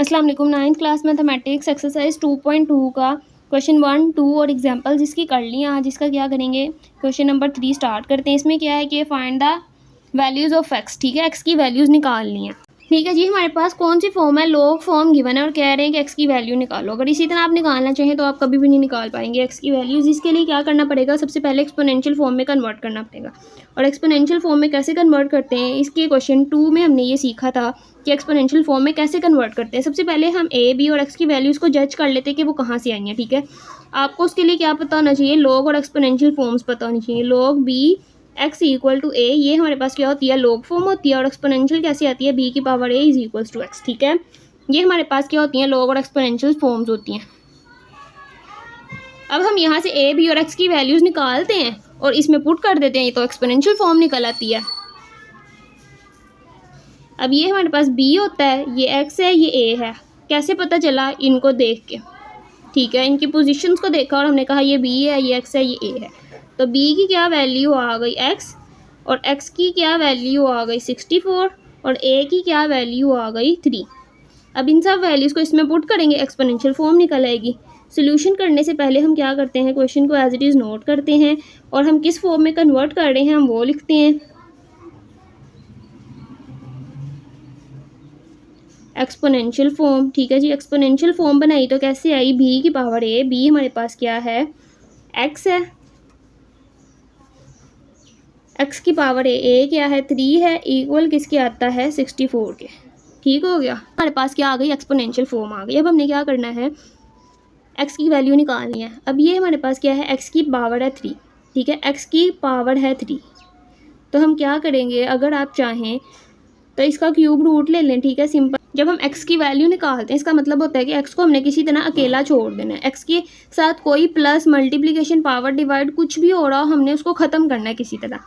अस्सलाम वालेकुम। 9th class mathematics exercise 2.2 का क्वेश्चन 1, 2 और एग्जांपल जिसकी कर ली आज इसका क्या करेंगे। क्वेश्चन नंबर 3 स्टार्ट करते हैं। इसमें क्या है कि find the values of x. ठीक है, एक्स की वैल्यूज़ निकालनी है। ठीक है जी, हमारे पास कौन सी फॉर्म है, लॉग फॉर्म गिवन है और कह रहे हैं कि एक्स की वैल्यू निकालो। अगर इसी तरह आप निकालना चाहें तो आप कभी भी नहीं निकाल पाएंगे एक्स की वैल्यूज़। इसके लिए क्या करना पड़ेगा, सबसे पहले एक्सपोनेंशियल फॉर्म में कन्वर्ट करना पड़ेगा। और एक्सपोनेंशियल फॉर्म में कैसे कन्वर्ट करते हैं, इसके क्वेश्चन 2 में हमने ये सीखा था कि एक्सपोनेंशियल फॉर्म में कैसे कन्वर्ट करते हैं। सबसे पहले हम ए, बी और एक्स की वैल्यूज़ को जज कर लेते हैं कि वो कहाँ से आई हैं। ठीक है, आपको उसके लिए क्या पता होना चाहिए, लॉग और एक्सपोनेंशियल फॉर्म्स पता होनी चाहिए। Log B X equal to A, ये हमारे पास क्या होती है, लॉग फॉर्म होती है। और एक्सपोनेंशियल कैसे आती है, बी की power A is equals to X. ठीक है, ये हमारे पास क्या होती हैं, लॉग और एक्सपोनेंशियल फॉर्म्स होती हैं। अब हम यहाँ से ए, बी और एक्स की वैल्यूज़ निकालते हैं और इसमें पुट कर देते हैं, ये तो एक्सपोनेंशियल फॉर्म निकल आती है। अब ये हमारे पास b होता है, ये x है, ये a है। कैसे पता चला, इनको देख के। ठीक है, इनकी पोजीशंस को देखा और हमने कहा ये b है, ये x है, ये a है। तो b की क्या वैल्यू आ गई x, और x की क्या वैल्यू आ गई 64, और a की क्या वैल्यू आ गई 3। अब इन सब वैल्यूज़ को इसमें पुट करेंगे, एक्सपोनेंशियल फॉर्म निकल आएगी। सोल्यूशन करने से पहले हम क्या करते हैं, क्वेश्चन को एज इट इज़ नोट करते हैं और हम किस फॉर्म में कन्वर्ट कर रहे हैं हम वो लिखते हैं। Exponential form. ठीक है जी, एक्सपोनेंशियल फॉर्म बनाई तो कैसे आई, b की पावर a, b हमारे पास क्या है, x है, x की पावर a क्या है 3 है, इक्वल किसके आता है 64 के। ठीक हो गया, हमारे पास क्या आ गई, एक्सपोनेंशियल फॉर्म आ गई। अब हमने क्या करना है, x की वैल्यू निकालनी है। अब ये हमारे पास क्या है, x की पावर है 3। ठीक है, x की पावर है 3, तो हम क्या करेंगे, अगर आप चाहें तो इसका क्यूब रूट ले लें। ठीक है, सिंपल। जब हम x की वैल्यू निकालते हैं इसका मतलब होता है कि x को हमने किसी तरह अकेला छोड़ देना है। x के साथ कोई प्लस, मल्टीप्लिकेशन, पावर, डिवाइड कुछ भी हो रहा हो, हमने उसको ख़त्म करना है किसी तरह।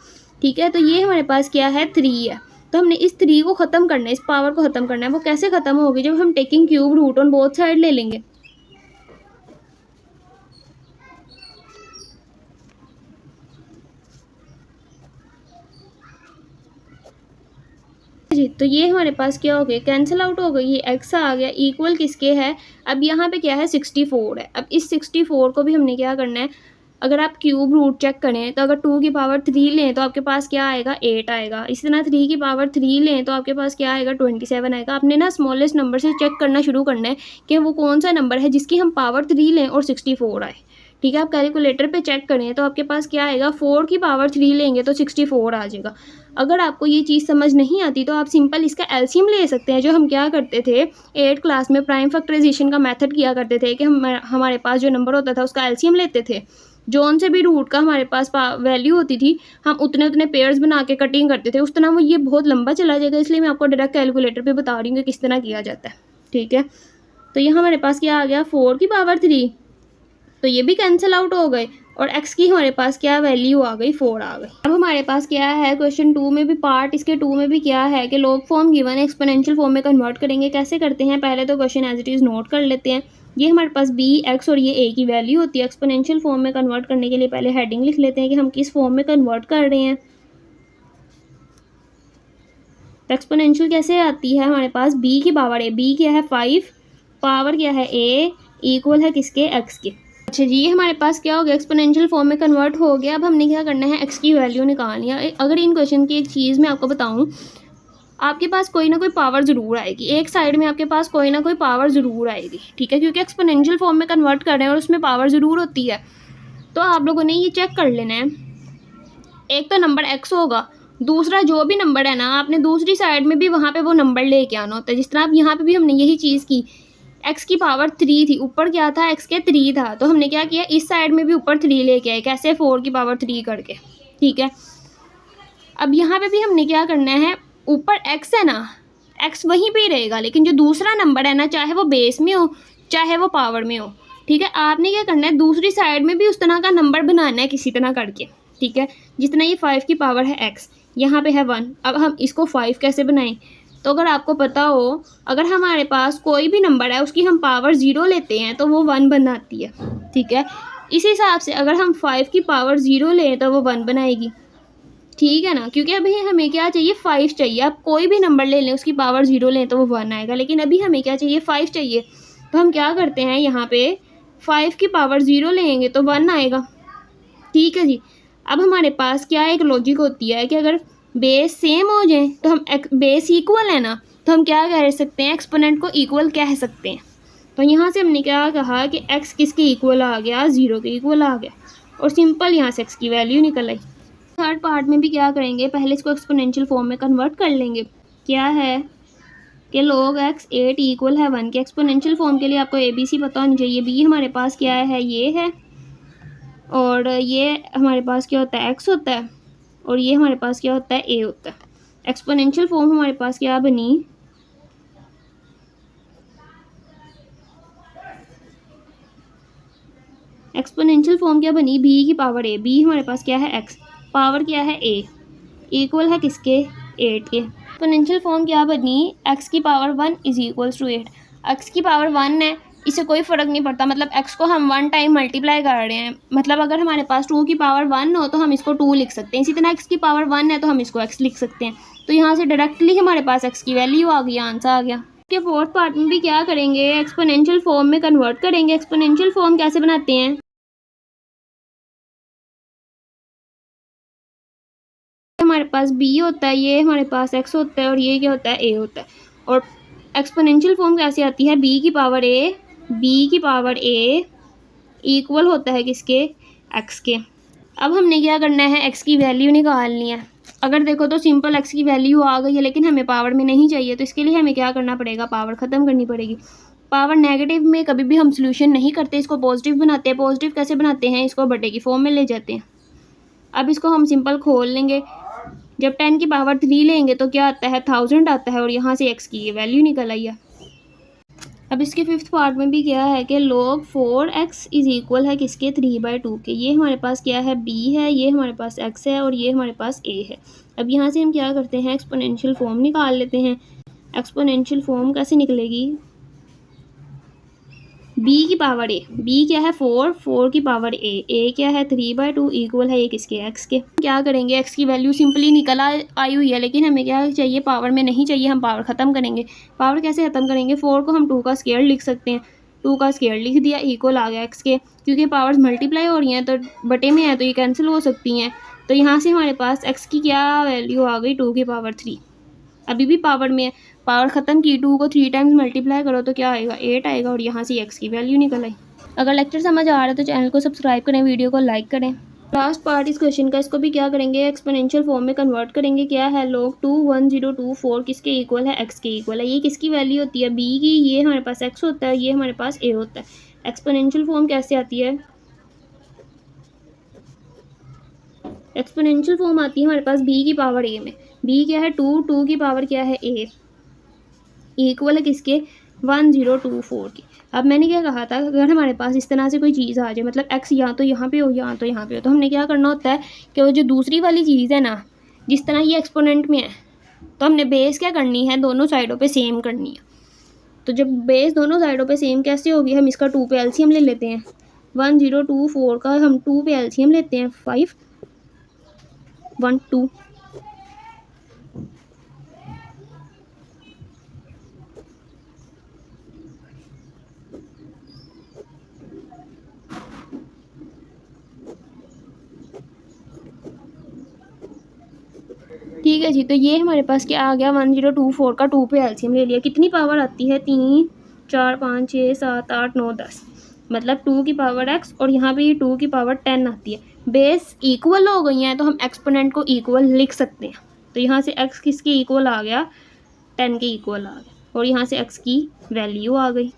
ठीक है, तो ये हमारे पास क्या है 3 है, तो हमने इस 3 को ख़त्म करना है, इस पावर को ख़त्म करना है। वो कैसे ख़त्म होगी, जब हम taking cube root on both side ले लेंगे। जी, तो ये हमारे पास क्या हो गया, कैंसिल आउट हो गई, ये x आ गया, इक्वल किसके है, अब यहाँ पे क्या है 64 है। अब इस 64 को भी हमने क्या करना है, अगर आप क्यूब रूट चेक करें तो अगर 2 की पावर 3 लें तो आपके पास क्या आएगा 8 आएगा। इसी तरह 3 की पावर 3 लें तो आपके पास क्या आएगा 27 आएगा। आपने ना स्मॉलेस्ट नंबर से चेक करना शुरू करना है कि वो कौन सा नंबर है जिसकी हम पावर 3 लें और 64 आए। ठीक है, आप कैलकुलेटर पे चेक करें तो आपके पास क्या आएगा, 4 की पावर 3 लेंगे तो 64 आ जाएगा। अगर आपको ये चीज़ समझ नहीं आती तो आप सिंपल इसका एलसीएम ले सकते हैं, जो हम क्या करते थे 8th क्लास में प्राइम फैक्टराइजेशन का मेथड किया करते थे कि हमारे पास जो नंबर होता था उसका एलसीएम लेते थे। जौन से भी रूट का हमारे पास वैल्यू होती थी हम उतने उतने पेयर्स बना के कटिंग करते थे। उस तरह वो ये बहुत लंबा चला जाएगा, इसलिए मैं आपको डायरेक्ट कैलकुलेटर पे बता रही हूँ कि किस तरह किया जाता है। ठीक है, तो यहाँ हमारे पास क्या आ गया 4 की पावर 3, तो ये भी कैंसिल आउट हो गए और x की हमारे पास क्या वैल्यू आ गई 4 आ गई। अब हमारे पास क्या है, क्वेश्चन 2 में भी पार्ट इसके 2 में भी क्या है कि लॉग फॉर्म गिवन है, एक्सपोनेंशियल फॉर्म में कन्वर्ट करेंगे। कैसे करते हैं, पहले तो question as it is note कर लेते हैं। ये हमारे पास b, x और ये a की वैल्यू होती है। एक्सपोनेंशियल फॉर्म में कन्वर्ट करने के लिए पहले हेडिंग लिख लेते हैं कि हम किस फॉर्म में कन्वर्ट कर रहे हैं। तो एक्सपोनेंशियल कैसे आती है, हमारे पास b की पावर a, b क्या है 5, पावर क्या है a, इक्वल है किसके, x के। अच्छा जी, ये हमारे पास क्या हो गया, एक्सपोनेंशियल फॉर्म में कन्वर्ट हो गया। अब हमने क्या करना है, x की वैल्यू निकालनी है। अगर इन क्वेश्चन की एक चीज़ मैं आपको बताऊं, आपके पास कोई ना कोई पावर ज़रूर आएगी, एक साइड में आपके पास कोई ना कोई पावर ज़रूर आएगी। ठीक है, क्योंकि एक्सपोनेंशियल फॉर्म में कन्वर्ट कर रहे हैं और उसमें पावर ज़रूर होती है। तो आप लोगों ने ये चेक कर लेना है, एक तो नंबर x होगा, दूसरा जो भी नंबर है ना आपने दूसरी साइड में भी वहाँ पे वो नंबर लेके आना होता है। जिस तरह आप यहाँ पे भी हमने यही चीज़ की, x की पावर 3 थी, ऊपर क्या था x के 3 था, तो हमने क्या किया इस साइड में भी ऊपर 3 लेके आए, कैसे 4 की पावर 3 करके। ठीक है, अब यहाँ पे भी हमने क्या करना है, ऊपर x है ना, x वहीं पे ही रहेगा, लेकिन जो दूसरा नंबर है ना चाहे वो बेस में हो चाहे वो पावर में हो। ठीक है, आपने क्या करना है, दूसरी साइड में भी उस तरह का नंबर बनाना है किसी तरह करके। ठीक है, जितना ये 5 की पावर है x, यहाँ पे है 1, अब हम इसको 5 कैसे बनाएं, तो अगर आपको पता हो, अगर हमारे पास कोई भी नंबर है उसकी हम पावर 0 लेते हैं तो वो 1 बनाती है। ठीक है, इस हिसाब से अगर हम 5 की पावर 0 लें तो वो 1 बनाएगी। ठीक है ना, क्योंकि अभी हमें क्या चाहिए 5 चाहिए। आप कोई भी नंबर ले लें उसकी पावर 0 लें तो वो 1 आएगा, लेकिन अभी हमें क्या चाहिए 5 चाहिए। तो हम क्या करते हैं यहाँ पे 5 की पावर 0 लेंगे तो 1 आएगा। ठीक है जी। अब हमारे पास क्या एक लॉजिक होती है कि अगर बेस सेम हो जाए तो हम बेस इक्वल है ना, तो हम क्या कह सकते हैं एक्सपोनेंट को इक्वल कह सकते हैं। तो यहाँ से हमने क्या कहा कि x किसके इक्वल आ गया, 0 के इक्वल आ गया, और सिंपल यहाँ से x की वैल्यू निकल आई। थर्ड पार्ट में भी क्या करेंगे, पहले इसको एक्सपोनेंशियल फॉर्म में कन्वर्ट कर लेंगे। क्या है कि log x 8 इक्वल है 1 के। एक्सपोनेंशियल फॉर्म के लिए आपको ABC पता होनी चाहिए। b हमारे पास क्या है, ये है, और ये हमारे पास क्या होता है x होता है, और ये हमारे पास क्या होता है a होता है। एक्सपोनेंशियल फॉर्म हमारे पास क्या बनी, एक्सपोनेंशियल फॉर्म क्या बनी, b की पावर a। b हमारे पास क्या है x, पावर क्या है a, इक्वल है किसके, 8 के। एक्सपोनेंशियल फॉर्म क्या बनी, x की power 1 is equals to 8। x की पावर 1 है, इससे कोई फ़र्क नहीं पड़ता, मतलब x को हम 1 टाइम मल्टीप्लाई कर रहे हैं। मतलब अगर हमारे पास 2 की पावर 1 हो तो हम इसको 2 लिख सकते हैं। इसी तरह x की पावर 1 है तो हम इसको x लिख सकते हैं। तो यहाँ से डायरेक्टली हमारे पास x की वैल्यू आ गई, आंसर आ गया। के फोर्थ पार्ट में भी क्या करेंगे, एक्सपोनेंशियल फॉर्म में कन्वर्ट करेंगे। एक्सपोनेंशियल फॉर्म कैसे बनाते हैं, हमारे पास b होता है, ये हमारे पास x होता है, और ये क्या होता है a होता है। और एक्सपोनेंशियल फॉर्म कैसे आती है, b की पावर a इक्वल होता है किसके, x के। अब हमने क्या करना है, x की वैल्यू निकालनी है। अगर देखो तो सिंपल x की वैल्यू आ गई है, लेकिन हमें पावर में नहीं चाहिए, तो इसके लिए हमें क्या करना पड़ेगा, पावर ख़त्म करनी पड़ेगी। पावर नेगेटिव में कभी भी हम सोल्यूशन नहीं करते, इसको पॉजिटिव बनाते हैं। पॉजिटिव कैसे बनाते हैं, इसको बटे की फॉर्म में ले जाते हैं। अब इसको हम सिंपल खोल लेंगे, जब 10 की पावर 3 लेंगे तो क्या आता है, 1000 आता है, और यहाँ से x की ये वैल्यू निकल आई है। अब इसके फिफ्थ पार्ट में भी क्या है कि log 4x इज इक्वल है किसके, 3/2 के। ये हमारे पास क्या है, b है, ये हमारे पास x है, और ये हमारे पास a है। अब यहाँ से हम क्या करते हैं, एक्सपोनेंशियल फॉर्म निकाल लेते हैं। एक्सपोनेंशियल फॉर्म कैसे निकलेगी, b की पावर a, b क्या है 4 की पावर a क्या है 3/2 इक्वल है ये किसके, x के। क्या करेंगे, x की वैल्यू सिंपली निकल आई हुई है, लेकिन हमें क्या चाहिए, पावर में नहीं चाहिए, हम पावर ख़त्म करेंगे। पावर कैसे ख़त्म करेंगे, 4 को हम 2 का स्क्वायर लिख सकते हैं। 2 का स्क्वायर लिख दिया, इक्वल आ गया x के। क्योंकि पावर्स मल्टीप्लाई हो रही हैं तो बटे में है तो ये कैंसिल हो सकती हैं। तो यहाँ से हमारे पास x की क्या वैल्यू आ गई, 2 की पावर 3। अभी भी पावर में है, पावर ख़त्म की, 2 को 3 टाइम्स मल्टीप्लाई करो तो क्या आएगा, 8 आएगा, और यहाँ से x की वैल्यू निकल आई। अगर लेक्चर समझ आ रहा है तो चैनल को सब्सक्राइब करें, वीडियो को लाइक करें। लास्ट पार्ट इस क्वेश्चन का, इसको भी क्या करेंगे, एक्सपोनेंशियल फॉर्म में कन्वर्ट करेंगे। क्या है, log 21024 किसके इक्वल है, x के इक्वल है। ये किसकी वैल्यू होती है, b की। ये हमारे पास x होता है, ये हमारे पास a होता है। एक्सपोनेंशियल फॉर्म कैसे आती है, एक्सपोनेंशियल फॉर्म आती है हमारे पास b की पावर a में। b क्या है, 2 की पावर क्या है, a, इक्वल है किसके, 1024 की। अब मैंने क्या कहा था, अगर हमारे पास इस तरह से कोई चीज़ आ जाए, मतलब x या तो यहाँ पे हो या तो यहाँ पे हो, तो हमने क्या करना होता है कि वो जो दूसरी वाली चीज़ है ना, जिस तरह ये एक्सपोनेंट में है, तो हमने बेस क्या करनी है, दोनों साइडों पे सेम करनी है। तो जब बेस दोनों साइडों पे सेम कैसे होगी, हम इसका 2 पे एलसीएम ले लेते हैं। 1024 का हम 2 पे एलसीएम लेते हैं, 5 1 2। ठीक है जी। तो ये हमारे पास क्या आ गया, 1024 का 2 पे एलसीएम ले लिया। कितनी पावर आती है, 3 4 5 6 7 8 9 10, मतलब 2 की पावर x, और यहाँ पे 2 की पावर 10 आती है। बेस इक्वल हो गई हैं तो हम एक्सपोनेंट को इक्वल लिख सकते हैं। तो यहाँ से x किसके इक्वल आ गया, 10 के इक्वल आ गया, और यहाँ से x की वैल्यू आ गई।